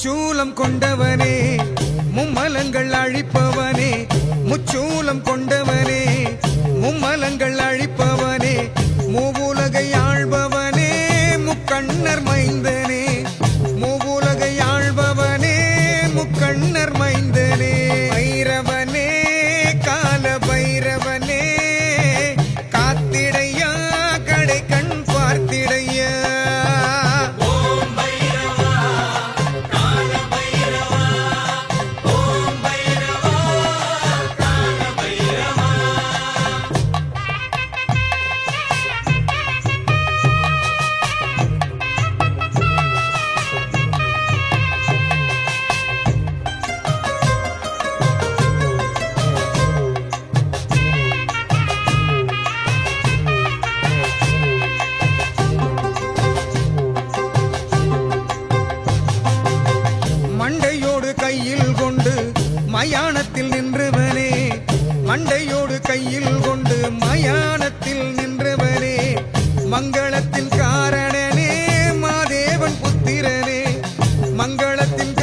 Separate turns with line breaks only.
முச்சூலம் கொண்டவனே மும்மலங்கள் அழிப்பவனே, முச்சூலம் கொண்டவனே மும்மலங்கள் அழிப்பவனே, மூவுலகை ஆள்பவனே முக்கண்ணர் மைந்தனே, மூவுலகை ஆள்பவனே முக்கண்ணர் மைந்தனே, பைரவனே கால பைரவனே காத்திடையா கடை கண் பார்த்திடையா. மண்டையோடு கையில் கொண்டு மயானத்தில் நின்றவனே, மண்டையோடு கையில் கொண்டு மயானத்தில் நின்றவனே, மங்களத்தின் காரணனே மாதேவன் புத்திரனே, மங்களத்தின்